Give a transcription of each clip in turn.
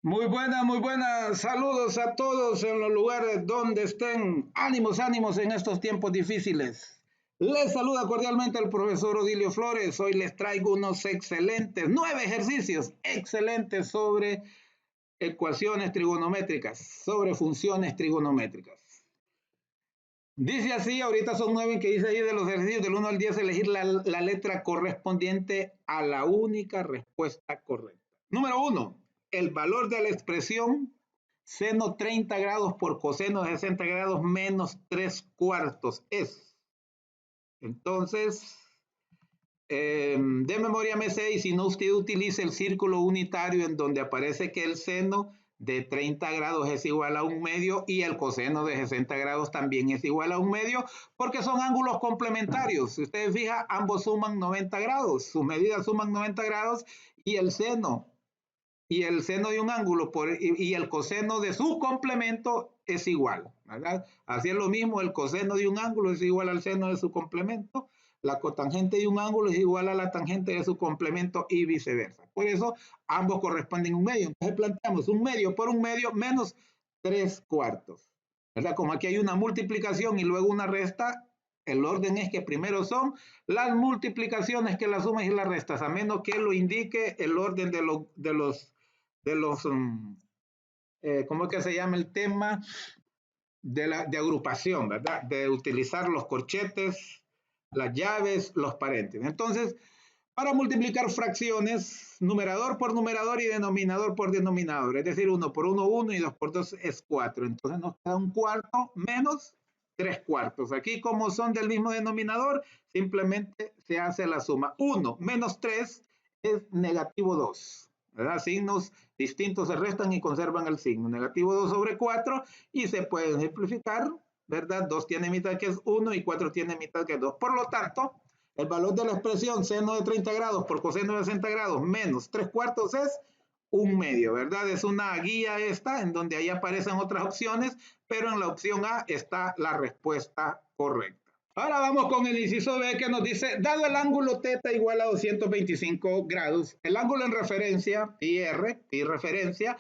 Muy buenas. Saludos a todos en los lugares donde estén. Ánimos, ánimos en estos tiempos difíciles. Les saluda cordialmente el profesor Odilio Flores. Hoy les traigo unos excelentes, 9 ejercicios excelentes sobre ecuaciones trigonométricas, sobre funciones trigonométricas. Dice así, ahorita son 9 que dice ahí de los ejercicios del 1 al 10, elegir la letra correspondiente a la única respuesta correcta. Número 1, el valor de la expresión seno 30 grados por coseno de 60 grados menos 3 cuartos es. Entonces, de memoria me sé, y si no, usted utiliza el círculo unitario en donde aparece que el seno de 30 grados es igual a un medio y el coseno de 60 grados también es igual a un medio, porque son ángulos complementarios. Si ustedes fijan, ambos suman 90 grados, sus medidas suman 90 grados y el seno de un ángulo y el coseno de su complemento es igual, ¿verdad? Así es lo mismo, el coseno de un ángulo es igual al seno de su complemento, la cotangente de un ángulo es igual a la tangente de su complemento y viceversa. Por eso ambos corresponden a un medio. Entonces planteamos un medio por un medio menos 3 cuartos, ¿verdad? Como aquí hay una multiplicación y luego una resta, el orden es que primero son las multiplicaciones que las sumas y las restas, a menos que lo indique el orden ¿cómo es que se llama el tema? De agrupación, ¿verdad? De utilizar los corchetes, las llaves, los paréntesis. Entonces, para multiplicar fracciones, numerador por numerador y denominador por denominador, es decir, 1 por 1, 1 y 2 por 2 es 4. Entonces nos queda un cuarto menos 3 cuartos. Aquí, como son del mismo denominador, simplemente se hace la suma. 1 menos 3 es negativo 2. ¿Verdad? Signos distintos se restan y conservan el signo. Negativo 2 sobre 4 y se pueden simplificar, ¿verdad? 2 tiene mitad que es 1 y 4 tiene mitad que es 2. Por lo tanto, el valor de la expresión seno de 30 grados por coseno de 60 grados menos 3 cuartos es un medio, ¿verdad? Es una guía esta en donde ahí aparecen otras opciones, pero en la opción A está la respuesta correcta. Ahora vamos con el inciso B que nos dice, dado el ángulo θ igual a 225 grados, el ángulo en referencia, y referencia,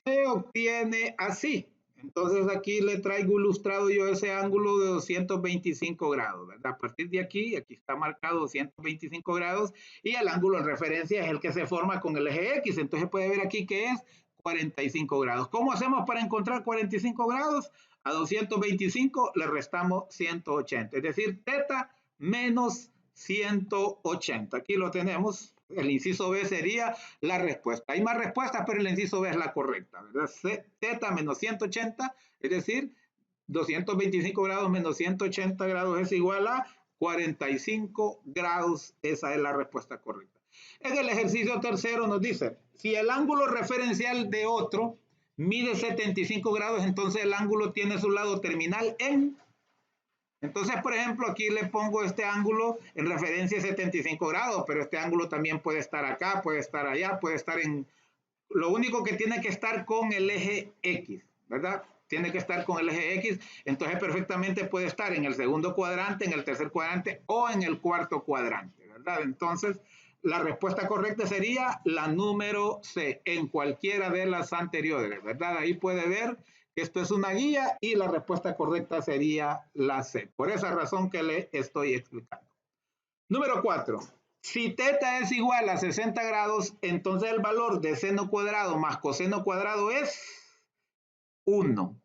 se obtiene así. Entonces aquí le traigo ilustrado yo ese ángulo de 225 grados, ¿verdad? A partir de aquí está marcado 225 grados y el ángulo en referencia es el que se forma con el eje X. Entonces puede ver aquí que es 45 grados. ¿Cómo hacemos para encontrar 45 grados? A 225 le restamos 180, es decir, θ menos 180. Aquí lo tenemos. El inciso B sería la respuesta. Hay más respuestas, pero el inciso B es la correcta, ¿verdad? θ menos 180, es decir, 225 grados menos 180 grados es igual a 45 grados. Esa es la respuesta correcta. En el ejercicio tercero nos dice, si el ángulo referencial de otro mide 75 grados, entonces el ángulo tiene su lado terminal en... Entonces, por ejemplo, aquí le pongo este ángulo en referencia a 75 grados, pero este ángulo también puede estar acá, puede estar allá, puede estar en... Lo único que tiene que estar con el eje X, ¿verdad? Tiene que estar con el eje X, entonces perfectamente puede estar en el segundo cuadrante, en el tercer cuadrante o en el cuarto cuadrante, ¿verdad? Entonces, la respuesta correcta sería la número C, en cualquiera de las anteriores, ¿verdad? Ahí puede ver que esto es una guía y la respuesta correcta sería la C, por esa razón que le estoy explicando. Número 4. Si θ es igual a 60 grados, entonces el valor de seno cuadrado más coseno cuadrado es 1.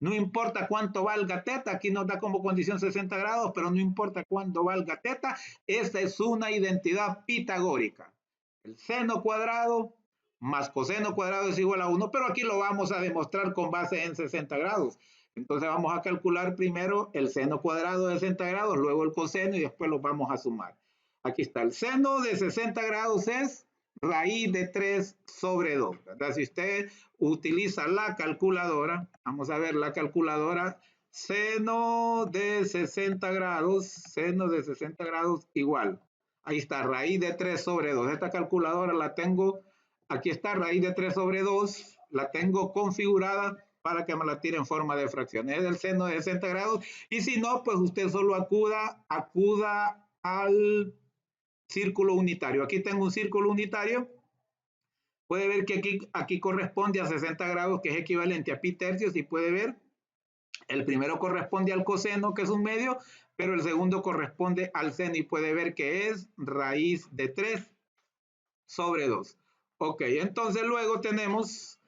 No importa cuánto valga θ, aquí nos da como condición 60 grados, pero no importa cuánto valga θ, esta es una identidad pitagórica. El seno cuadrado más coseno cuadrado es igual a 1, pero aquí lo vamos a demostrar con base en 60 grados. Entonces vamos a calcular primero el seno cuadrado de 60 grados, luego el coseno y después los vamos a sumar. Aquí está, el seno de 60 grados es raíz de 3 sobre 2, ¿verdad? Si usted utiliza la calculadora, vamos a ver la calculadora, seno de 60 grados igual. Ahí está, raíz de 3 sobre 2. Esta calculadora la tengo, aquí está, raíz de 3 sobre 2, la tengo configurada para que me la tire en forma de fracciones. Es el seno de 60 grados. Y si no, pues usted solo acuda al círculo unitario. Aquí tengo un círculo unitario Puede ver que aquí corresponde a 60 grados, que es equivalente a pi tercios, y puede ver, el primero corresponde al coseno, que es un medio, pero el segundo corresponde al seno, y puede ver que es raíz de 3 sobre 2. Ok, entonces luego tenemos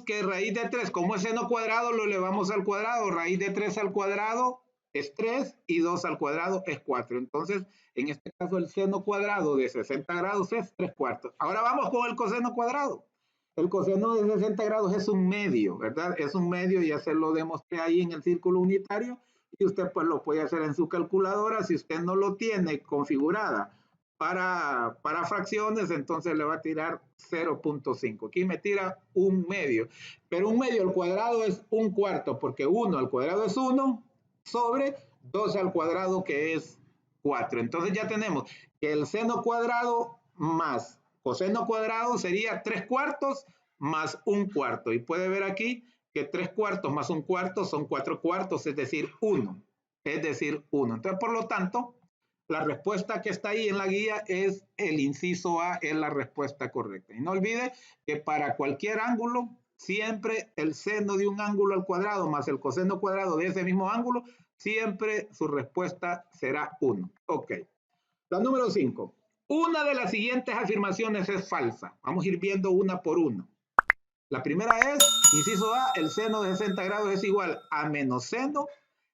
que raíz de 3, como es seno cuadrado, lo elevamos al cuadrado. Raíz de 3 al cuadrado es 3 y 2 al cuadrado es 4. Entonces, en este caso, el seno cuadrado de 60 grados es 3 cuartos. Ahora vamos con el coseno cuadrado. El coseno de 60 grados es un medio, ¿verdad? Es un medio, ya se lo demostré ahí en el círculo unitario, y usted pues lo puede hacer en su calculadora. Si usted no lo tiene configurada para fracciones, entonces le va a tirar 0.5. Aquí me tira un medio, pero un medio al cuadrado es un cuarto, porque 1 al cuadrado es 1 sobre 2 al cuadrado, que es 4. Entonces ya tenemos que el seno cuadrado más coseno cuadrado sería 3 cuartos más un cuarto. Y puede ver aquí que 3 cuartos más un cuarto son 4 cuartos, es decir, 1. Es decir, 1. Entonces, por lo tanto, la respuesta que está ahí en la guía es el inciso A, es la respuesta correcta. Y no olvide que para cualquier ángulo, siempre el seno de un ángulo al cuadrado más el coseno cuadrado de ese mismo ángulo, siempre su respuesta será 1. Ok. La número 5. Una de las siguientes afirmaciones es falsa. Vamos a ir viendo una por una. La primera es, inciso A, el seno de 60 grados es igual a menos seno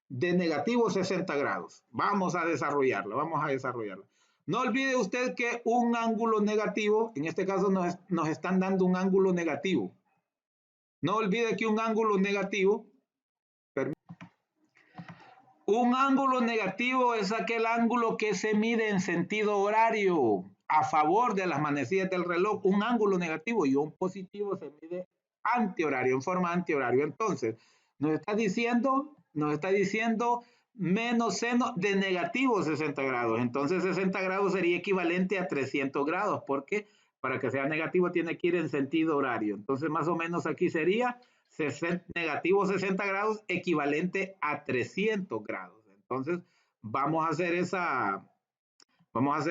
de negativo 60 grados. Vamos a desarrollarlo. No olvide usted que un ángulo negativo, en este caso nos están dando un ángulo negativo. No olvide que un ángulo negativo es aquel ángulo que se mide en sentido horario a favor de las manecillas del reloj. Un ángulo negativo, y un positivo se mide antihorario, en forma antihorario. Entonces, nos está diciendo menos seno de negativo 60 grados. Entonces, 60 grados sería equivalente a 300 grados, porque para que sea negativo tiene que ir en sentido horario. Entonces, más o menos aquí sería negativo 60 grados equivalente a 300 grados. Entonces, vamos a hacer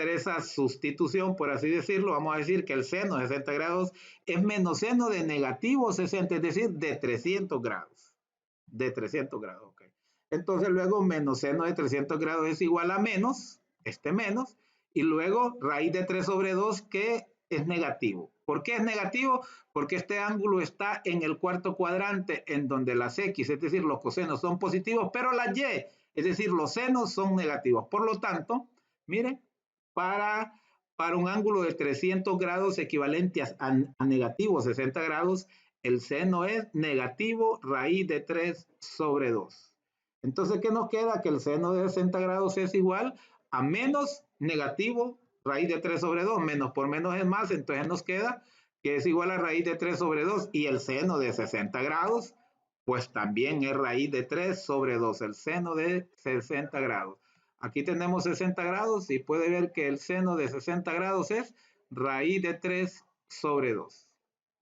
esa sustitución, por así decirlo. Vamos a decir que el seno de 60 grados es menos seno de negativo 60, es decir, de 300 grados. De 300 grados, ok. Entonces, luego menos seno de 300 grados es igual a menos, menos, y luego raíz de 3 sobre 2, que es negativo. ¿Por qué es negativo? Porque este ángulo está en el cuarto cuadrante, en donde las X, es decir, los cosenos son positivos, pero las Y, es decir, los senos son negativos. Por lo tanto, miren, para un ángulo de 300 grados equivalente a negativo 60 grados, el seno es negativo raíz de 3 sobre 2. Entonces, ¿qué nos queda? Que el seno de 60 grados es igual a menos negativo raíz de 3 sobre 2. Menos por menos es más, entonces nos queda que es igual a raíz de 3 sobre 2. Y el seno de 60 grados, pues también es raíz de 3 sobre 2. El seno de 60 grados. Aquí tenemos 60 grados y puede ver que el seno de 60 grados es raíz de 3 sobre 2.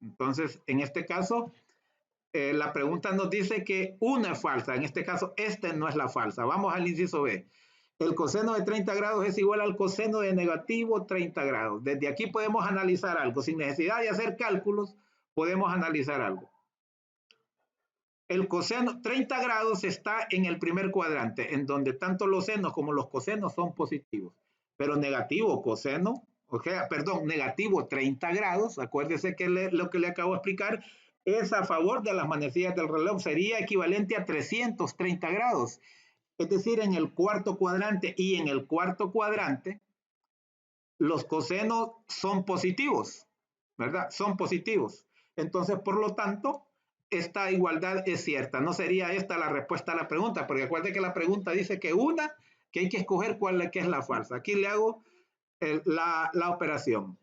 Entonces, en este caso, la pregunta nos dice que una es falsa. En este caso, esta no es la falsa. Vamos al inciso B. El coseno de 30 grados es igual al coseno de negativo 30 grados. Desde aquí podemos analizar algo. Sin necesidad de hacer cálculos, podemos analizar algo. El coseno 30 grados está en el primer cuadrante, en donde tanto los senos como los cosenos son positivos. Pero negativo coseno, negativo 30 grados, acuérdese que lo que le acabo de explicar es a favor de las manecillas del reloj, sería equivalente a 330 grados. Es decir, en el cuarto cuadrante, y en el cuarto cuadrante los cosenos son positivos, ¿verdad? Son positivos. Entonces, por lo tanto, esta igualdad es cierta. No sería esta la respuesta a la pregunta, porque acuérdense que la pregunta dice que hay que escoger que es la falsa. Aquí le hago la operación.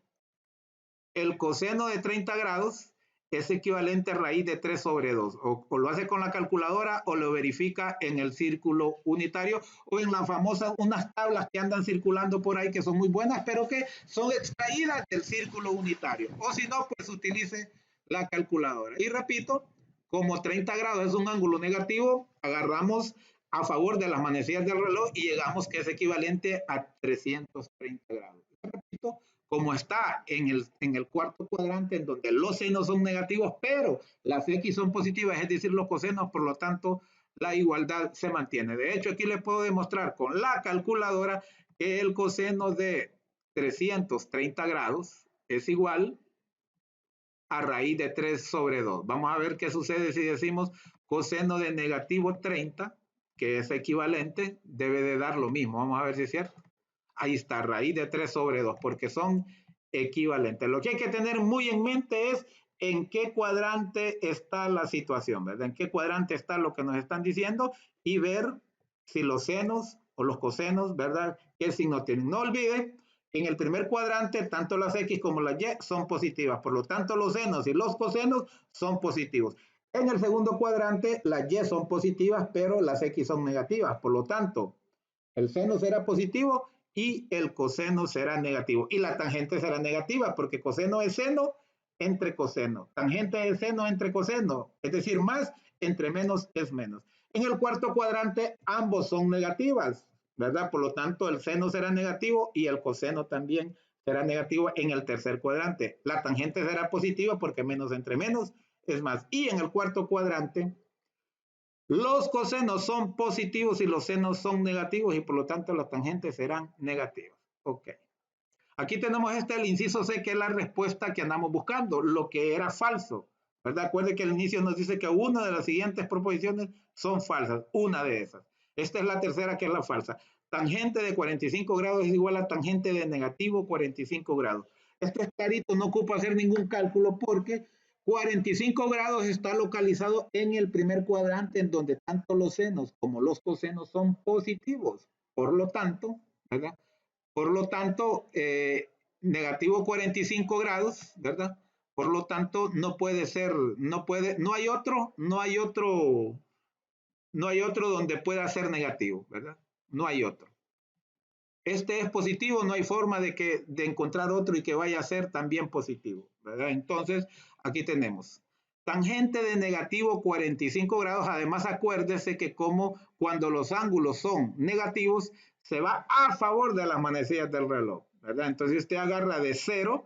El coseno de 30 grados es equivalente a raíz de 3 sobre 2. O lo hace con la calculadora o lo verifica en el círculo unitario o en las famosas, unas tablas que andan circulando por ahí que son muy buenas, pero que son extraídas del círculo unitario. O si no, pues utilice la calculadora. Y repito, como 30 grados es un ángulo negativo, agarramos a favor de las manecillas del reloj y llegamos que es equivalente a 330 grados. Repito, como está en el cuarto cuadrante, en donde los senos son negativos, pero las X son positivas, es decir, los cosenos, por lo tanto, la igualdad se mantiene. De hecho, aquí le puedo demostrar con la calculadora que el coseno de 330 grados es igual a raíz de 3 sobre 2. Vamos a ver qué sucede si decimos coseno de negativo 30, que es equivalente, debe de dar lo mismo. Vamos a ver si es cierto. Ahí está, raíz de 3 sobre 2, porque son equivalentes. Lo que hay que tener muy en mente es en qué cuadrante está la situación, ¿verdad? En qué cuadrante está lo que nos están diciendo y ver si los senos o los cosenos, ¿verdad? ¿Qué signo tienen? No olviden, en el primer cuadrante, tanto las X como las Y son positivas, por lo tanto los senos y los cosenos son positivos. En el segundo cuadrante, las Y son positivas, pero las X son negativas, por lo tanto, el seno será positivo y el coseno será negativo. Y la tangente será negativa, porque coseno es seno entre coseno. Tangente es seno entre coseno, es decir, más entre menos es menos. En el cuarto cuadrante, ambos son negativas, ¿verdad? Por lo tanto, el seno será negativo y el coseno también será negativo en el tercer cuadrante. La tangente será positiva porque menos entre menos es más. Y en el cuarto cuadrante, los cosenos son positivos y los senos son negativos y por lo tanto las tangentes serán negativas. Ok. Aquí tenemos el inciso C, que es la respuesta que andamos buscando, lo que era falso. ¿Verdad? Acuérdense que al inicio nos dice que una de las siguientes proposiciones son falsas, una de esas. Esta es la tercera, que es la falsa. Tangente de 45 grados es igual a tangente de negativo 45 grados. Esto es clarito, no ocupa hacer ningún cálculo porque 45 grados está localizado en el primer cuadrante, en donde tanto los senos como los cosenos son positivos. Por lo tanto, ¿verdad? Por lo tanto, negativo 45 grados, ¿verdad? Por lo tanto, no puede ser, no hay otro, no hay otro donde pueda ser negativo, ¿verdad? No hay otro. Este es positivo, no hay forma de encontrar otro y que vaya a ser también positivo, ¿verdad? Entonces, aquí tenemos tangente de negativo 45 grados. Además, acuérdese que como cuando los ángulos son negativos, se va a favor de las manecillas del reloj, ¿verdad? Entonces, usted agarra de 0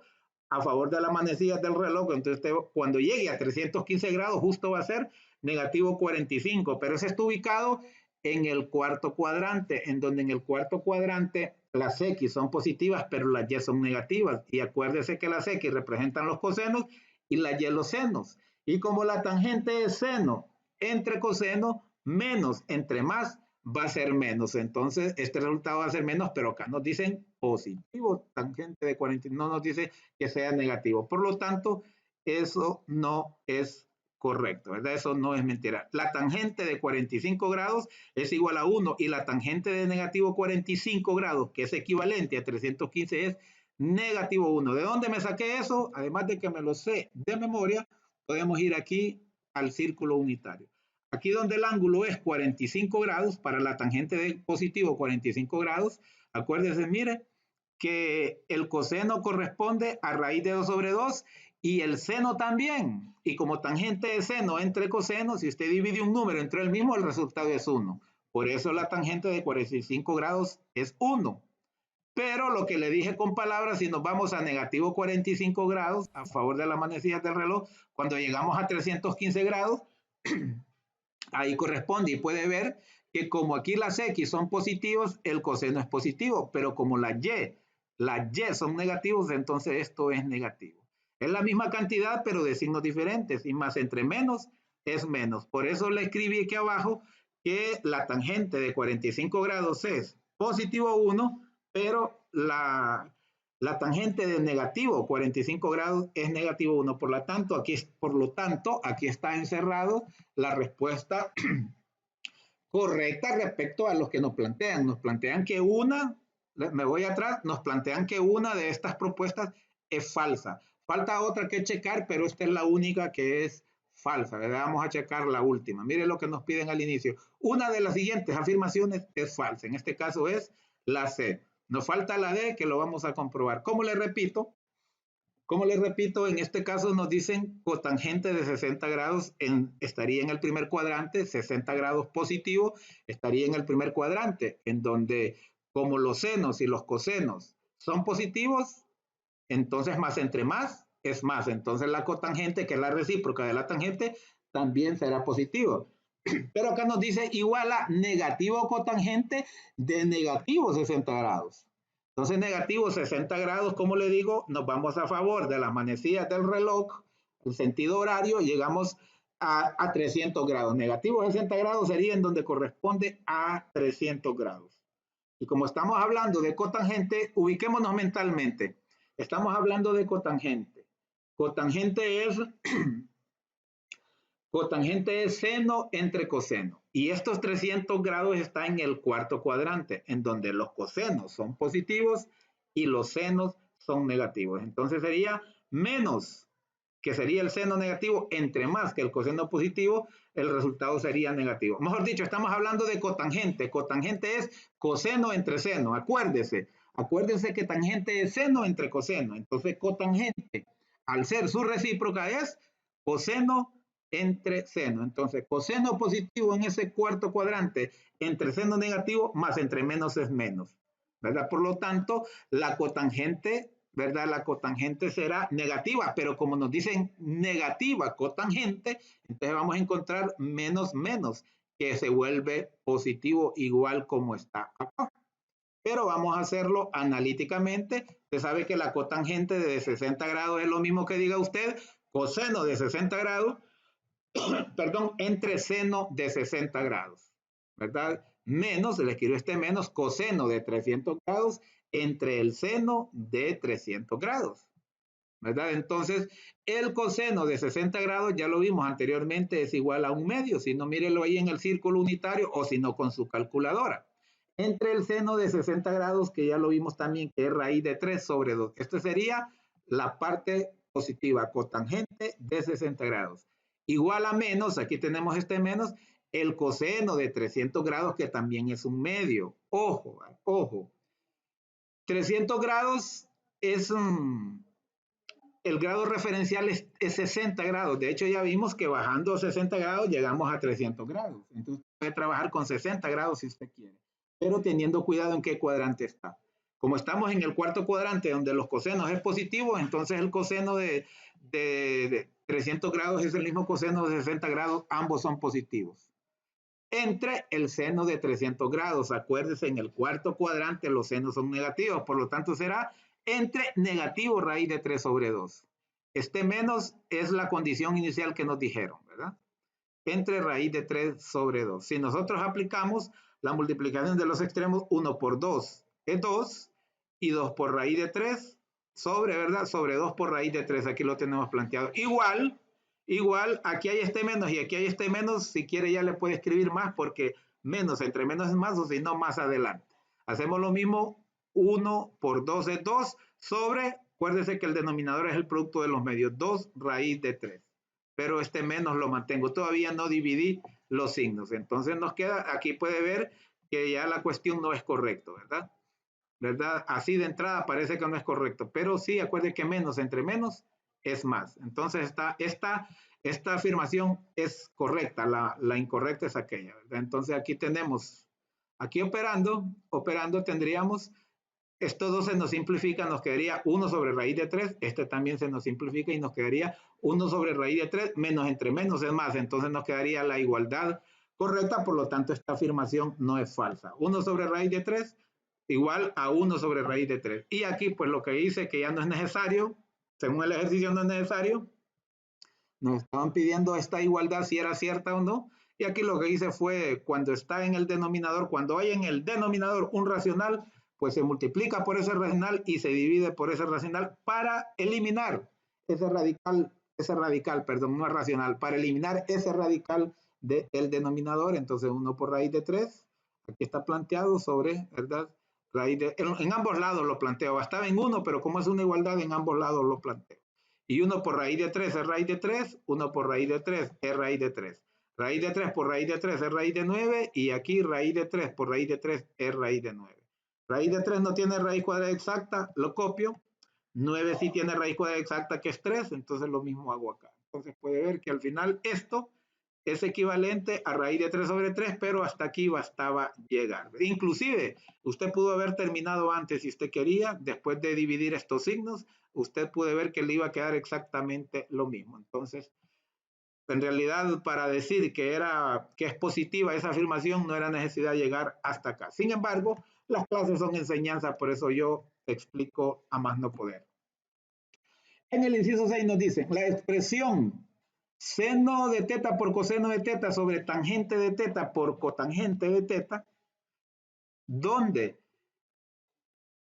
a favor de las manecillas del reloj. Entonces, usted, cuando llegue a 315 grados, justo va a ser negativo 45, pero ese está ubicado en el cuarto cuadrante, en donde en el cuarto cuadrante las X son positivas, pero las Y son negativas. Y acuérdese que las X representan los cosenos y las Y los senos. Y como la tangente es seno entre coseno, menos entre más va a ser menos. Entonces, este resultado va a ser menos, pero acá nos dicen positivo, tangente de 40, no nos dice que sea negativo. Por lo tanto, eso no es correcto, ¿verdad? Eso no es mentira. La tangente de 45 grados es igual a 1 y la tangente de negativo 45 grados, que es equivalente a 315, es negativo 1. ¿De dónde me saqué eso? Además de que me lo sé de memoria, podemos ir aquí al círculo unitario. Aquí donde el ángulo es 45 grados, para la tangente de positivo 45 grados, acuérdense, mire, que el coseno corresponde a raíz de 2 sobre 2 y el seno también. Y como tangente de seno entre coseno, si usted divide un número entre el mismo, el resultado es 1. Por eso la tangente de 45 grados es 1. Pero lo que le dije con palabras, si nos vamos a negativo 45 grados, a favor de las manecillas del reloj, cuando llegamos a 315 grados, ahí corresponde y puede ver que como aquí las X son positivos, el coseno es positivo, pero como las Y son negativos, entonces esto es negativo. Es la misma cantidad, pero de signos diferentes, y más entre menos es menos. Por eso le escribí aquí abajo que la tangente de 45 grados es positivo 1, pero la tangente de negativo 45 grados es negativo 1. Por lo tanto, aquí está encerrado la respuesta correcta respecto a los que nos plantean. Nos plantean que me voy atrás, nos plantean que una de estas propuestas es falsa. Falta otra que checar, pero esta es la única que es falsa, ¿verdad? Vamos a checar la última. Mire lo que nos piden al inicio. Una de las siguientes afirmaciones es falsa. En este caso es la C. Nos falta la D, que lo vamos a comprobar. ¿Cómo le repito? Como les repito, en este caso nos dicen cotangente de 60 grados estaría en el primer cuadrante, 60 grados positivo estaría en el primer cuadrante, en donde como los senos y los cosenos son positivos, Entonces, más entre más es más. Entonces, la cotangente, que es la recíproca de la tangente, también será positivo. Pero acá nos dice igual a negativo cotangente de negativo 60 grados. Entonces, negativo 60 grados, como le digo, nos vamos a favor de las manecillas del reloj, el sentido horario, llegamos a 300 grados. Negativo 60 grados sería en donde corresponde a 300 grados. Y como estamos hablando de cotangente, ubiquémonos mentalmente. Estamos hablando de cotangente. Cotangente es Cotangente es seno entre coseno. Y estos 300 grados están en el cuarto cuadrante, en donde los cosenos son positivos y los senos son negativos. Entonces sería menos, que sería el seno negativo, entre más que el coseno positivo, el resultado sería negativo. Mejor dicho, estamos hablando de cotangente. Cotangente es coseno entre seno. Acuérdense que tangente es seno entre coseno. Entonces cotangente, al ser su recíproca, es coseno entre seno. Entonces, coseno positivo en ese cuarto cuadrante entre seno negativo más entre menos es menos, ¿verdad? Por lo tanto, la cotangente, ¿verdad? La cotangente será negativa, pero como nos dicen negativa cotangente, entonces vamos a encontrar menos menos, que se vuelve positivo igual como está acá. Pero vamos a hacerlo analíticamente. Usted sabe que la cotangente de 60 grados es lo mismo que diga usted coseno de 60 grados, perdón, entre seno de 60 grados, ¿verdad? Menos, se le escribió este menos, coseno de 300 grados entre el seno de 300 grados, ¿verdad? Entonces, el coseno de 60 grados, ya lo vimos anteriormente, es igual a un medio, si no, mírelo ahí en el círculo unitario o si no con su calculadora. Entre el seno de 60 grados, que ya lo vimos también, que es raíz de 3 sobre 2. Esto sería la parte positiva, cotangente de 60 grados. Igual a menos, aquí tenemos este menos, el coseno de 300 grados, que también es un medio. Ojo, ojo. 300 grados es el grado referencial es 60 grados. De hecho, ya vimos que bajando 60 grados llegamos a 300 grados. Entonces, puede trabajar con 60 grados si usted quiere, pero teniendo cuidado en qué cuadrante está. Como estamos en el cuarto cuadrante donde los cosenos es positivo, entonces el coseno de 300 grados es el mismo coseno de 60 grados, ambos son positivos. Entre el seno de 300 grados, acuérdense, en el cuarto cuadrante los senos son negativos, por lo tanto será entre negativo raíz de 3 sobre 2. Este menos es la condición inicial que nos dijeron, ¿verdad? Entre raíz de 3 sobre 2. Si nosotros aplicamos la multiplicación de los extremos, 1 por 2 es 2 y 2 por raíz de 3 sobre, ¿verdad? Sobre 2 por raíz de 3, aquí lo tenemos planteado. Igual, aquí hay este menos y aquí hay este menos, si quiere ya le puede escribir más porque menos, entre menos es más o si no más adelante. Hacemos lo mismo, 1 por 2 es 2 sobre, acuérdese que el denominador es el producto de los medios, 2 raíz de 3. Pero este menos lo mantengo, todavía no dividí los signos. Entonces nos queda, aquí puede ver que ya la cuestión no es correcta, ¿verdad? ¿Verdad? Así de entrada parece que no es correcto, pero sí, acuerde que menos entre menos es más. Entonces esta afirmación es correcta, la incorrecta es aquella, ¿verdad? Entonces aquí tenemos, aquí operando tendríamos, estos dos se nos simplifican, nos quedaría 1 sobre raíz de 3, este también se nos simplifica y nos quedaría 1 sobre raíz de 3, menos entre menos es más, entonces nos quedaría la igualdad correcta, por lo tanto esta afirmación no es falsa. 1 sobre raíz de 3 igual a 1 sobre raíz de 3. Y aquí pues lo que dice que ya no es necesario, según el ejercicio no es necesario, nos estaban pidiendo esta igualdad si era cierta o no, y aquí lo que hice fue cuando está en el denominador, cuando hay en el denominador un racional, pues se multiplica por ese racional y se divide por ese racional para eliminar ese radical, perdón, no es racional, para eliminar ese radical del denominador. Entonces 1 por raíz de 3, aquí está planteado sobre, ¿verdad? Raíz de, en ambos lados lo planteo, estaba en uno, pero como es una igualdad, en ambos lados lo planteo. Y 1 por raíz de 3 es raíz de 3, 1 por raíz de 3 es raíz de 3. Raíz de 3 por raíz de 3 es raíz de 9 y aquí raíz de 3 por raíz de 3 es raíz de 9. Raíz de 3 no tiene raíz cuadrada exacta, lo copio. 9 sí tiene raíz cuadrada exacta que es 3, entonces lo mismo hago acá. Entonces puede ver que al final esto es equivalente a raíz de 3 sobre 3, pero hasta aquí bastaba llegar. Inclusive, usted pudo haber terminado antes si usted quería, después de dividir estos signos, usted puede ver que le iba a quedar exactamente lo mismo. Entonces, en realidad, para decir que es positiva esa afirmación, no era necesidad llegar hasta acá. Sin embargo, las clases son enseñanza, por eso yo explico a más no poder. En el inciso 6 nos dice, la expresión seno de teta por coseno de teta sobre tangente de teta por cotangente de teta, donde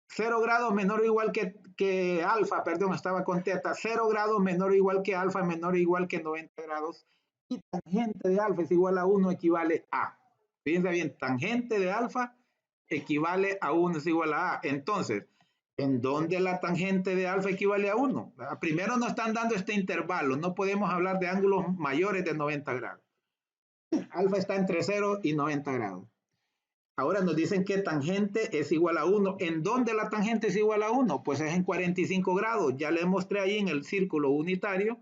0 grados menor o igual que alfa, perdón, estaba con teta, 0 grados menor o igual que alfa, menor o igual que 90 grados, y tangente de alfa es igual a 1 equivale a. Fíjense bien, tangente de alfa equivale a 1 es igual a A. Entonces, ¿en dónde la tangente de alfa equivale a 1? Primero nos están dando este intervalo, no podemos hablar de ángulos mayores de 90 grados. Alfa está entre 0 y 90 grados. Ahora nos dicen que tangente es igual a 1. ¿En dónde la tangente es igual a 1? Pues es en 45 grados. Ya le mostré ahí en el círculo unitario,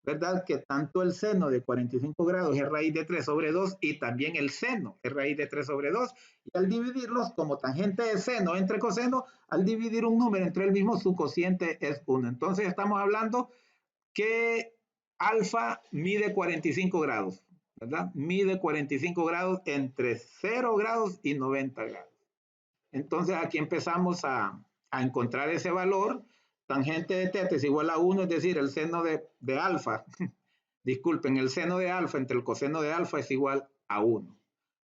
¿verdad? Que tanto el seno de 45 grados es raíz de 3 sobre 2 y también el seno es raíz de 3 sobre 2. Y al dividirlos, como tangente de seno entre coseno, al dividir un número entre el mismo, su cociente es 1. Entonces estamos hablando que alfa mide 45 grados, ¿verdad? Mide 45 grados entre 0 grados y 90 grados. Entonces aquí empezamos a encontrar ese valor. Tangente de teta es igual a 1, es decir, el seno de alfa, disculpen, el seno de alfa entre el coseno de alfa es igual a 1.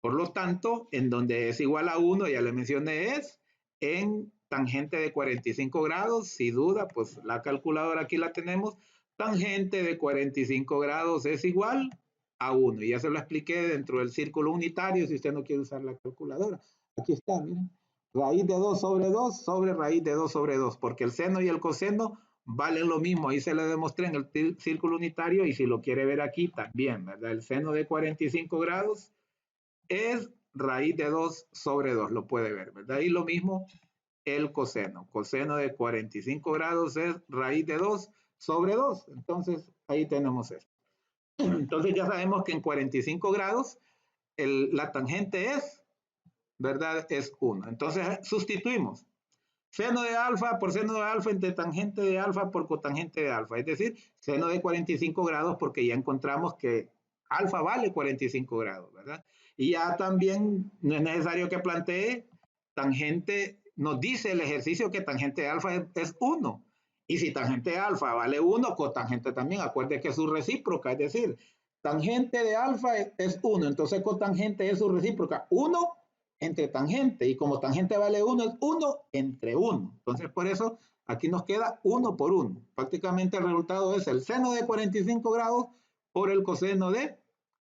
Por lo tanto, en donde es igual a 1, ya le mencioné, es en tangente de 45 grados. Si duda, pues la calculadora aquí la tenemos. Tangente de 45 grados es igual a 1. Y ya se lo expliqué dentro del círculo unitario si usted no quiere usar la calculadora. Aquí está, miren. Raíz de 2 sobre raíz de 2 sobre 2, porque el seno y el coseno valen lo mismo. Ahí se le demostré en el círculo unitario y si lo quiere ver aquí también, ¿verdad? El seno de 45 grados es raíz de 2 sobre 2, lo puede ver, ¿verdad? Y lo mismo el coseno. Coseno de 45 grados es raíz de 2 sobre 2. Entonces, ahí tenemos esto. Entonces ya sabemos que en 45 grados la tangente es, ¿verdad? Es 1. Entonces sustituimos seno de alfa por seno de alfa entre tangente de alfa por cotangente de alfa. Es decir, seno de 45 grados porque ya encontramos que alfa vale 45 grados, ¿verdad? Y ya también no es necesario que plantee tangente, nos dice el ejercicio que tangente de alfa es 1. Y si tangente de alfa vale 1, cotangente también, acuérdense que es su recíproca, es decir, tangente de alfa es 1, entonces cotangente es su recíproca, 1 entre tangente, y como tangente vale 1, es 1 entre 1. Entonces, por eso, aquí nos queda 1 por 1. Prácticamente el resultado es el seno de 45 grados por el coseno de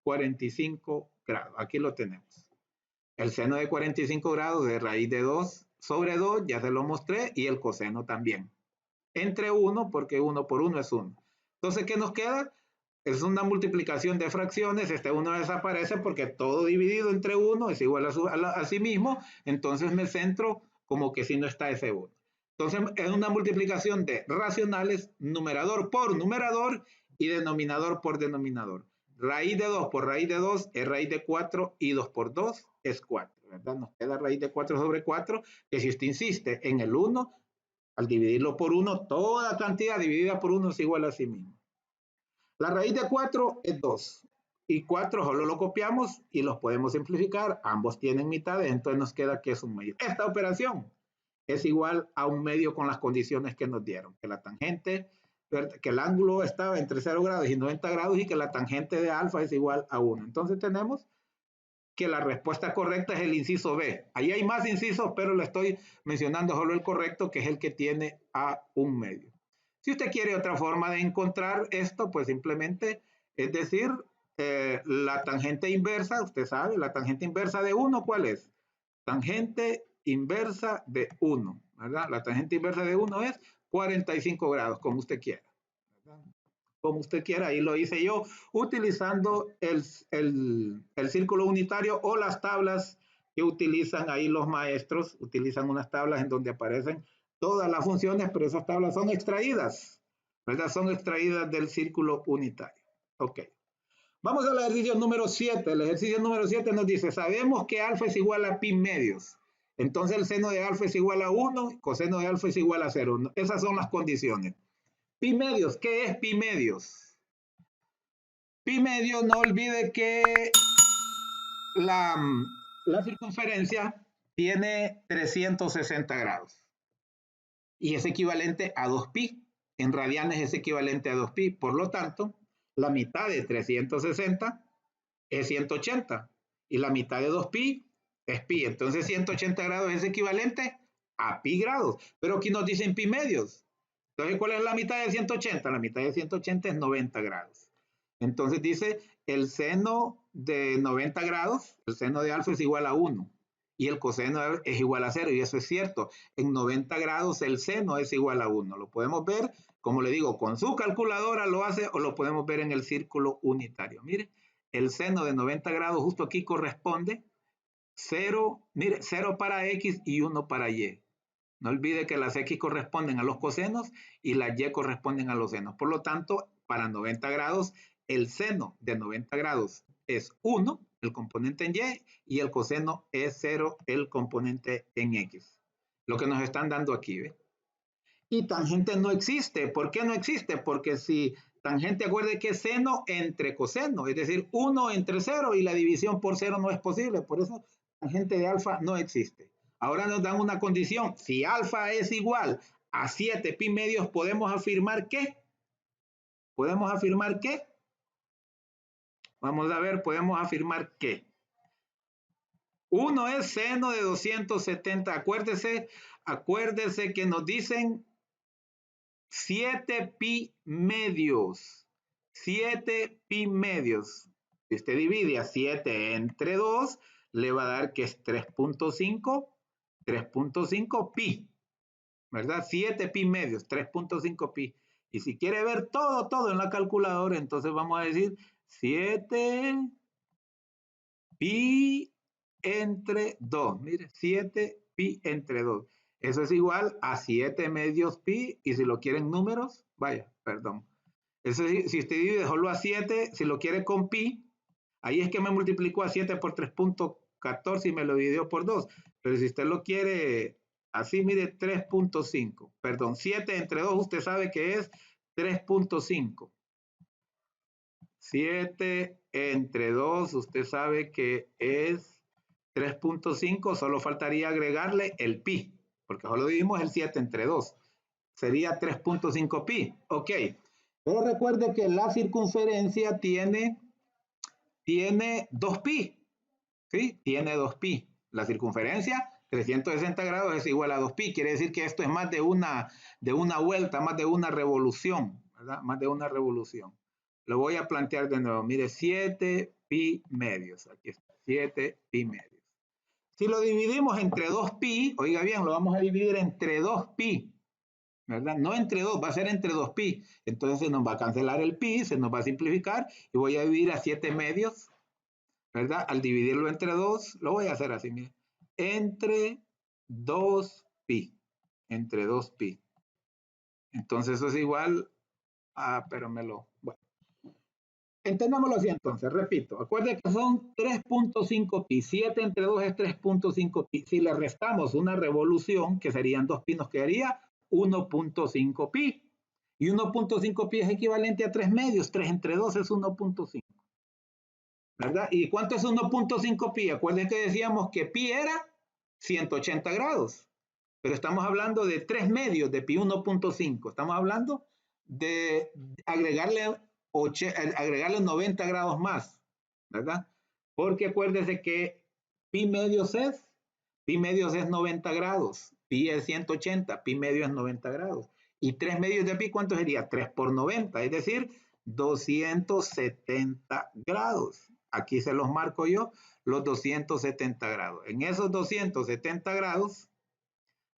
45 grados. Aquí lo tenemos. El seno de 45 grados de raíz de 2 sobre 2, ya se lo mostré, y el coseno también. Entre 1, porque 1 por 1 es 1. Entonces, ¿qué nos queda? Es una multiplicación de fracciones, este 1 desaparece porque todo dividido entre 1 es igual a sí mismo, entonces me centro como que si no está ese 1. Entonces es una multiplicación de racionales, numerador por numerador y denominador por denominador. Raíz de 2 por raíz de 2 es raíz de 4 y 2 por 2 es 4, ¿verdad? Nos queda raíz de 4 sobre 4, que si usted insiste en el 1, al dividirlo por 1, toda cantidad dividida por 1 es igual a sí mismo. La raíz de 4 es 2 y 4 solo lo copiamos y los podemos simplificar. Ambos tienen mitades, entonces nos queda que es un medio. Esta operación es igual a un medio con las condiciones que nos dieron, que la tangente, que el ángulo estaba entre 0 grados y 90 grados y que la tangente de alfa es igual a 1. Entonces tenemos que la respuesta correcta es el inciso B. Ahí hay más incisos, pero le estoy mencionando solo el correcto, que es el que tiene a un medio. Si usted quiere otra forma de encontrar esto, pues simplemente, es decir, la tangente inversa, usted sabe, la tangente inversa de 1, ¿cuál es? Tangente inversa de 1, ¿verdad? La tangente inversa de 1 es 45 grados, como usted quiera, ¿verdad? Como usted quiera, ahí lo hice yo, utilizando el círculo unitario o las tablas que utilizan ahí los maestros, utilizan unas tablas en donde aparecen todas las funciones, pero esas tablas son extraídas, ¿verdad? Son extraídas del círculo unitario. Ok. Vamos al ejercicio número 7. El ejercicio número 7 nos dice, sabemos que alfa es igual a pi medios. Entonces el seno de alfa es igual a 1, coseno de alfa es igual a 0. Esas son las condiciones. Pi medios, ¿qué es pi medios? Pi medios, no olvide que la circunferencia tiene 360 grados y es equivalente a 2pi. En radianes es equivalente a 2pi. Por lo tanto, la mitad de 360 es 180 y la mitad de 2pi es pi. Entonces 180 grados es equivalente a pi grados. Pero aquí nos dicen pi medios. Entonces, ¿cuál es la mitad de 180? La mitad de 180 es 90 grados. Entonces dice, el seno de 90 grados, el seno de alfa es igual a 1 y el coseno es igual a 0, y eso es cierto. En 90 grados el seno es igual a 1. Lo podemos ver, como le digo, con su calculadora lo hace, o lo podemos ver en el círculo unitario. Mire, el seno de 90 grados justo aquí corresponde 0, mire, 0 para x y 1 para y. No olvide que las x corresponden a los cosenos y las y corresponden a los senos. Por lo tanto, para 90 grados, el seno de 90 grados es 1, el componente en y el coseno es 0, el componente en x. Lo que nos están dando aquí, ¿ve? Y tangente no existe. ¿Por qué no existe? Porque si tangente, acuerde que es seno entre coseno, es decir, 1 entre 0, y la división por 0 no es posible. Por eso tangente de alfa no existe. Ahora nos dan una condición. Si alfa es igual a 7 pi medios, ¿podemos afirmar qué? ¿Podemos afirmar qué? Vamos a ver, podemos afirmar qué. 1 es seno de 270. Acuérdese que nos dicen 7 pi medios. 7 pi medios. Si usted divide a 7 entre 2, le va a dar que es 3.5 pi. ¿Verdad? 7 pi medios, 3.5 pi. Y si quiere ver todo en la calculadora, entonces vamos a decir 7 pi entre 2. Mire, 7 pi entre 2. Eso es igual a 7 medios pi. Y si lo quieren números, vaya, perdón. Eso, si usted divide solo a 7, si lo quiere con pi, ahí es que me multiplicó a 7 por 3.14 y me lo dividió por 2. Pero si usted lo quiere así, mire, 3.5. Perdón, 7 entre 2 usted sabe que es 3.5. 7 entre 2 usted sabe que es 3.5, solo faltaría agregarle el pi, porque solo dividimos el 7 entre 2. Sería 3.5 pi. Ok. Pero recuerde que la circunferencia tiene 2 pi. ¿Sí? Tiene 2 pi. La circunferencia, 360 grados, es igual a 2 pi. Quiere decir que esto es más de una vuelta, más de una revolución, ¿verdad? Más de una revolución. Lo voy a plantear de nuevo. Mire, 7 pi medios. Aquí está, 7 pi medios. Si lo dividimos entre 2 pi, oiga bien, lo vamos a dividir entre 2 pi, ¿verdad? No entre 2, va a ser entre 2 pi. Entonces se nos va a cancelar el pi, se nos va a simplificar y voy a dividir a 7 medios, ¿verdad? Al dividirlo entre 2, lo voy a hacer así, mire. Entre 2 pi. Entre 2 pi. Entonces eso es igual a, bueno. Entendámoslo así entonces, repito. Acuérdense que son 3.5 pi. 7 entre 2 es 3.5 pi. Si le restamos una revolución, que serían 2 pi, nos quedaría 1.5 pi. Y 1.5 pi es equivalente a 3 medios. 3 entre 2 es 1.5. ¿Verdad? ¿Y cuánto es 1.5 pi? Acuérdense que decíamos que pi era 180 grados. Pero estamos hablando de 3 medios de pi 1.5. Estamos hablando de agregarle 90 grados más, ¿verdad? Porque acuérdese que pi medios es 90 grados, pi es 180, pi medio es 90 grados. Y 3 medios de pi, ¿cuánto sería? 3 por 90, es decir, 270 grados. Aquí se los marco yo, los 270 grados. En esos 270 grados,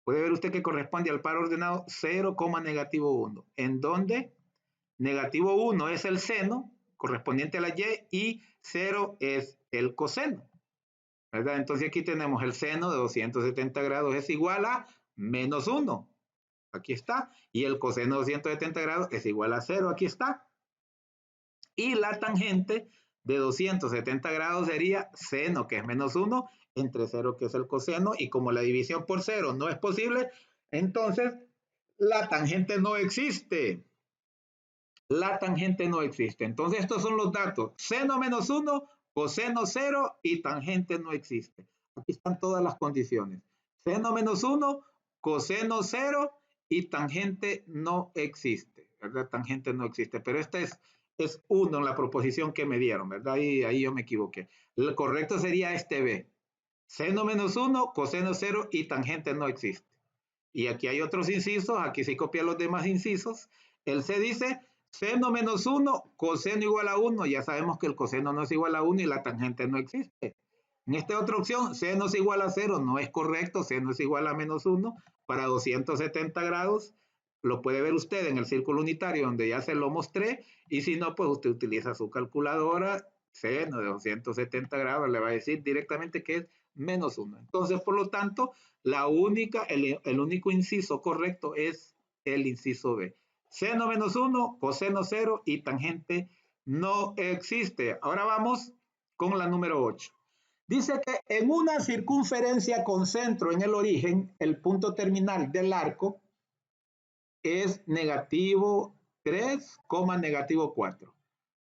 puede ver usted que corresponde al par ordenado 0, negativo 1, en donde negativo 1 es el seno correspondiente a la y 0 es el coseno, ¿verdad? Entonces aquí tenemos el seno de 270 grados es igual a menos 1, aquí está, y el coseno de 270 grados es igual a 0, aquí está. Y la tangente de 270 grados sería seno, que es menos 1, entre 0, que es el coseno, y como la división por 0 no es posible, entonces la tangente no existe. La tangente no existe. Entonces estos son los datos. Seno menos 1, coseno 0 y tangente no existe. Aquí están todas las condiciones. Seno menos 1, coseno 0 y tangente no existe. ¿Verdad? Tangente no existe. Pero esta es 1 en la proposición que me dieron. ¿Verdad? Ahí yo me equivoqué. Lo correcto sería este B. Seno menos 1, coseno 0 y tangente no existe. Y aquí hay otros incisos, aquí sí copia los demás incisos. El C dice seno menos 1, coseno igual a 1. Ya sabemos que el coseno no es igual a 1 y la tangente no existe. En esta otra opción, seno es igual a 0, no es correcto, seno es igual a menos 1 para 270 grados. Lo puede ver usted en el círculo unitario donde ya se lo mostré, y si no, pues usted utiliza su calculadora, seno de 270 grados, le va a decir directamente que es menos 1. Entonces, por lo tanto, el único inciso correcto es el inciso B. Seno menos 1, coseno 0 y tangente no existe. Ahora vamos con la número 8. Dice que en una circunferencia con centro en el origen, el punto terminal del arco es negativo 3, negativo 4.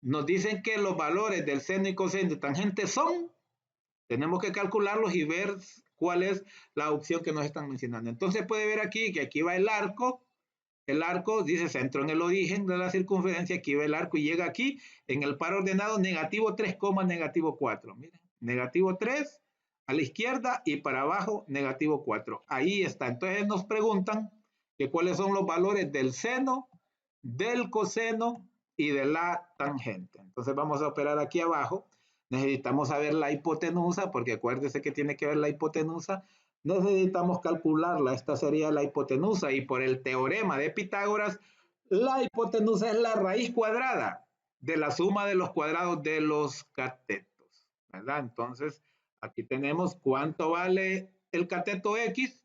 Nos dicen que los valores del seno y coseno de tangente son, tenemos que calcularlos y ver cuál es la opción que nos están mencionando. Entonces puede ver aquí que aquí va el arco dice centro en el origen de la circunferencia, aquí va el arco y llega aquí en el par ordenado negativo 3, negativo 4. Miren, negativo 3 a la izquierda y para abajo negativo 4. Ahí está. Entonces nos preguntan que cuáles son los valores del seno, del coseno y de la tangente. Entonces vamos a operar aquí abajo. Necesitamos saber la hipotenusa, porque acuérdese que tiene que ver la hipotenusa. Necesitamos calcularla. Esta sería la hipotenusa, y por el teorema de Pitágoras, la hipotenusa es la raíz cuadrada de la suma de los cuadrados de los catetos, ¿verdad? Entonces, aquí tenemos cuánto vale el cateto X.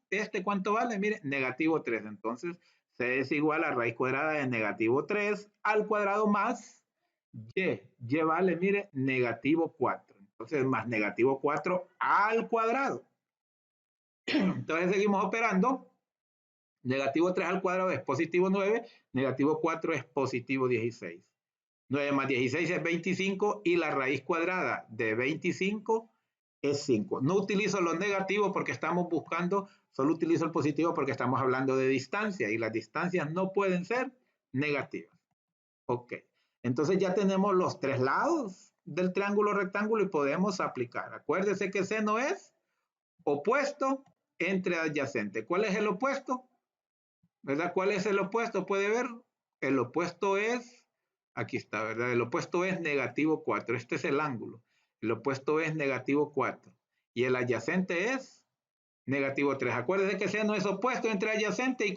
¿Cuánto vale? Mire, negativo 3. Entonces, C es igual a raíz cuadrada de negativo 3 al cuadrado más Y. Y vale, mire, negativo 4. Entonces, más negativo 4 al cuadrado. Entonces, seguimos operando. Negativo 3 al cuadrado es positivo 9. Negativo 4 es positivo 16. 9 más 16 es 25 y la raíz cuadrada de 25 es 5. No utilizo los negativos porque estamos buscando, solo utilizo el positivo porque estamos hablando de distancia y las distancias no pueden ser negativas. Ok, entonces ya tenemos los tres lados del triángulo rectángulo y podemos aplicar. Acuérdese que seno es opuesto entre adyacente. ¿Cuál es el opuesto? ¿Verdad? ¿Cuál es el opuesto? ¿Puede ver? El opuesto es, aquí está, ¿verdad? El opuesto es negativo 4. Este es el ángulo. El opuesto es negativo 4. Y el adyacente es negativo 3. Acuérdense que seno es opuesto entre adyacente y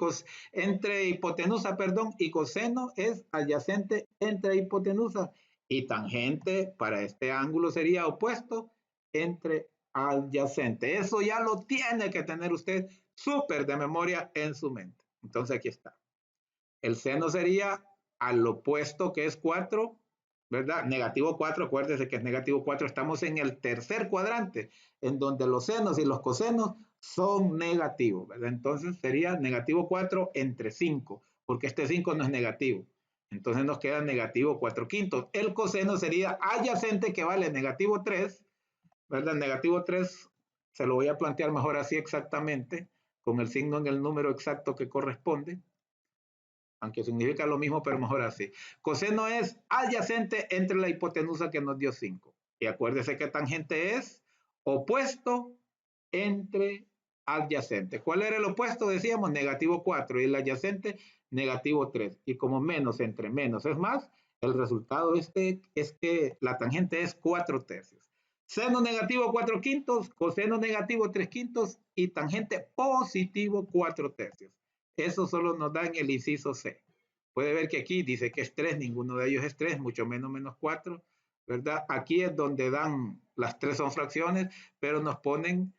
entre hipotenusa, perdón, y coseno es adyacente entre hipotenusa. Y tangente para este ángulo sería opuesto entre adyacente. Eso ya lo tiene que tener usted súper de memoria en su mente. Entonces aquí está. El seno sería al opuesto, que es 4, ¿verdad? Negativo 4, acuérdese que es negativo 4. Estamos en el tercer cuadrante, en donde los senos y los cosenos son negativos, ¿verdad? Entonces sería negativo 4 entre 5, porque este 5 no es negativo. Entonces nos queda negativo 4 quintos. El coseno sería adyacente, que vale negativo 3, ¿verdad? Negativo 3 se lo voy a plantear mejor así exactamente, con el signo en el número exacto que corresponde, aunque significa lo mismo, pero mejor así. Coseno es adyacente entre la hipotenusa que nos dio 5. Y acuérdese que tangente es opuesto entre adyacente. ¿Cuál era el opuesto? Decíamos negativo 4 y el adyacente negativo 3. Y como menos entre menos es más, el resultado es que la tangente es 4 tercios. Seno negativo 4 quintos, coseno negativo 3 quintos y tangente positivo 4 tercios. Eso solo nos da en el inciso C. Puede ver que aquí dice que es 3, ninguno de ellos es 3, mucho menos menos 4, ¿verdad? Aquí es donde dan, las tres son fracciones, pero nos ponen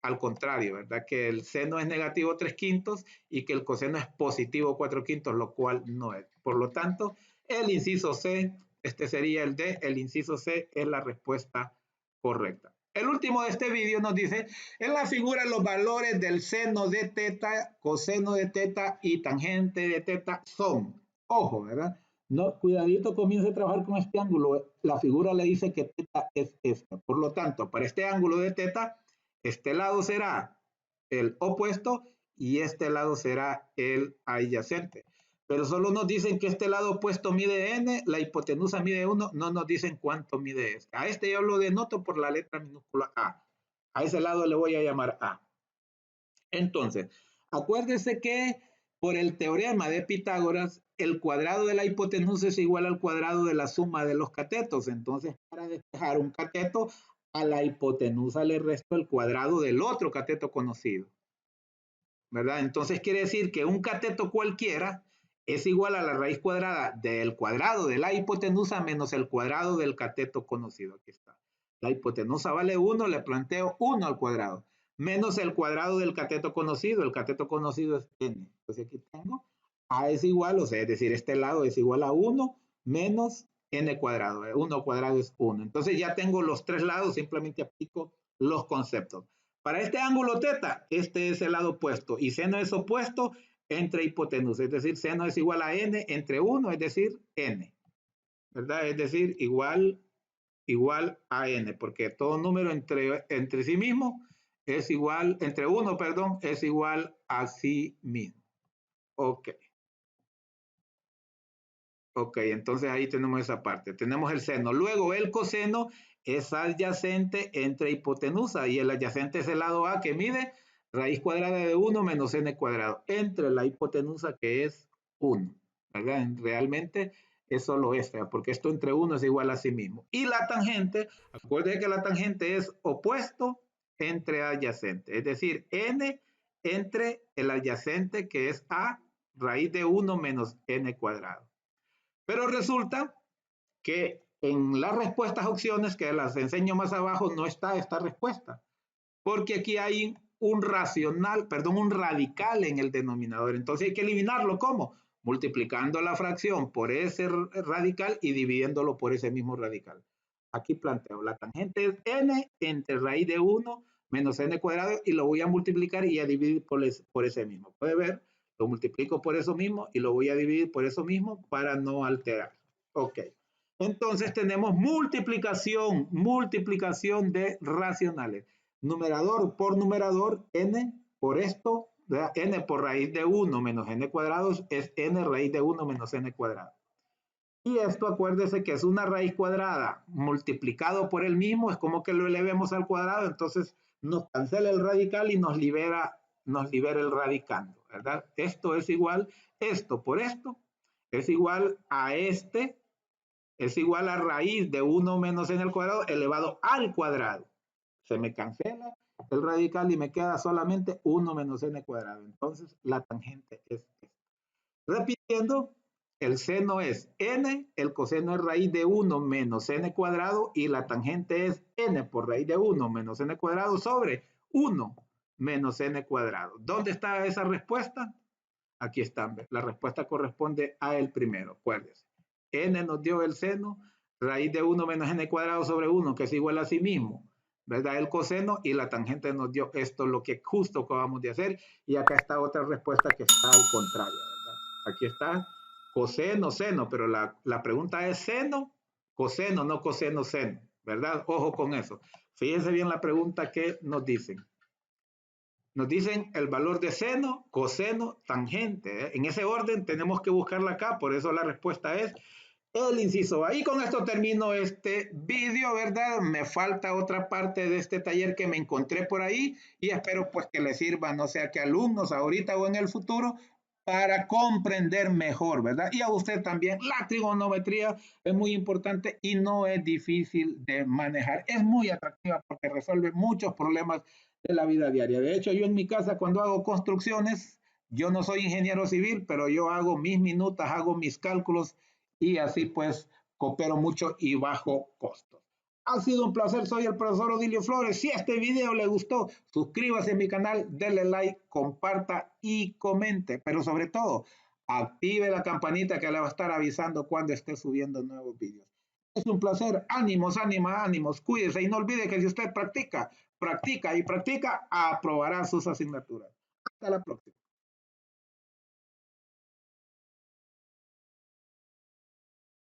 al contrario, ¿verdad? Que el seno es negativo 3 quintos y que el coseno es positivo 4 quintos, lo cual no es. Por lo tanto, el inciso C Este sería el D, el inciso C es la respuesta correcta. El último de este vídeo nos dice, en la figura los valores del seno de teta, coseno de teta y tangente de teta son. Ojo, ¿verdad? No, cuidadito, comience a trabajar con este ángulo. La figura le dice que teta es esta. Por lo tanto, para este ángulo de teta, este lado será el opuesto y este lado será el adyacente. Pero solo nos dicen que este lado opuesto mide n, la hipotenusa mide 1, no nos dicen cuánto mide este. A este yo lo denoto por la letra minúscula A. A ese lado le voy a llamar A. Entonces, acuérdese que por el teorema de Pitágoras, el cuadrado de la hipotenusa es igual al cuadrado de la suma de los catetos. Entonces, para despejar un cateto, a la hipotenusa le resto el cuadrado del otro cateto conocido, ¿verdad? Entonces quiere decir que un cateto cualquiera es igual a la raíz cuadrada del cuadrado de la hipotenusa menos el cuadrado del cateto conocido. Aquí está. La hipotenusa vale 1, le planteo 1 al cuadrado, menos el cuadrado del cateto conocido. El cateto conocido es n. Entonces aquí tengo A es igual, o sea, es decir, este lado es igual a 1 menos n cuadrado. 1 cuadrado es 1. Entonces ya tengo los tres lados, simplemente aplico los conceptos. Para este ángulo teta, este es el lado opuesto y seno es opuesto entre hipotenusa, es decir, seno es igual a n entre 1, es decir, n, ¿verdad? Es decir, igual a n, porque todo número entre sí mismo es igual, entre 1, perdón, es igual a sí mismo. Ok. Ok, entonces ahí tenemos esa parte. Tenemos el seno. Luego el coseno es adyacente entre hipotenusa y el adyacente es el lado A que mide raíz cuadrada de 1 menos n cuadrado entre la hipotenusa que es 1. ¿Verdad? Realmente es solo este, porque esto entre 1 es igual a sí mismo. Y la tangente, acuérdense que la tangente es opuesto entre adyacente, es decir, n entre el adyacente que es A raíz de 1 menos n cuadrado. Pero resulta que en las respuestas opciones que las enseño más abajo no está esta respuesta, porque aquí hay un radical en el denominador. Entonces hay que eliminarlo. ¿Cómo? Multiplicando la fracción por ese radical y dividiéndolo por ese mismo radical. Aquí planteo, la tangente es n entre raíz de 1 menos n cuadrado y lo voy a multiplicar y a dividir por ese mismo. Puede ver, lo multiplico por eso mismo y lo voy a dividir por eso mismo para no alterar. Ok. Entonces tenemos multiplicación de racionales. Numerador por numerador, n por esto, ¿verdad? N por raíz de 1 menos n cuadrados es n raíz de 1 menos n cuadrado. Y esto acuérdese que es una raíz cuadrada multiplicado por el mismo, es como que lo elevemos al cuadrado, entonces nos cancela el radical y nos libera el radicando, ¿verdad? Esto es igual, esto por esto, es igual a este, es igual a raíz de 1 menos n al cuadrado elevado al cuadrado. Se me cancela el radical y me queda solamente 1 menos n cuadrado. Entonces la tangente es esta. Repitiendo, el seno es n, el coseno es raíz de 1 menos n cuadrado y la tangente es n por raíz de 1 menos n cuadrado sobre 1 menos n cuadrado. ¿Dónde está esa respuesta? Aquí está. La respuesta corresponde a el primero, acuérdense. N nos dio el seno, raíz de 1 menos n cuadrado sobre 1, que es igual a sí mismo, ¿verdad? El coseno y la tangente nos dio esto, lo que justo acabamos de hacer. Y acá está otra respuesta que está al contrario, ¿verdad? Aquí está coseno, seno, pero la pregunta es seno, coseno, no coseno, seno, ¿verdad? Ojo con eso. Fíjense bien la pregunta que nos dicen. Nos dicen el valor de seno, coseno, tangente. ¿Eh? En ese orden tenemos que buscarla acá, por eso la respuesta es el inciso A. Y con esto termino este vídeo, ¿verdad? Me falta otra parte de este taller que me encontré por ahí y espero pues que les sirva, no sé a qué alumnos ahorita o en el futuro, para comprender mejor, ¿verdad? Y a usted también, la trigonometría es muy importante y no es difícil de manejar. Es muy atractiva porque resuelve muchos problemas de la vida diaria. De hecho, yo en mi casa cuando hago construcciones, yo no soy ingeniero civil, pero yo hago mis minutas, hago mis cálculos y así pues coopero mucho y bajo costos. Ha sido un placer, soy el profesor Odilio Flores. Si este video le gustó, suscríbase a mi canal, denle like, comparta y comente. Pero sobre todo, active la campanita que le va a estar avisando cuando esté subiendo nuevos videos. Es un placer. Ánimos, ánimos, ánimos. Cuídese y no olvide que si usted practica, practica y practica, aprobará sus asignaturas. Hasta la próxima.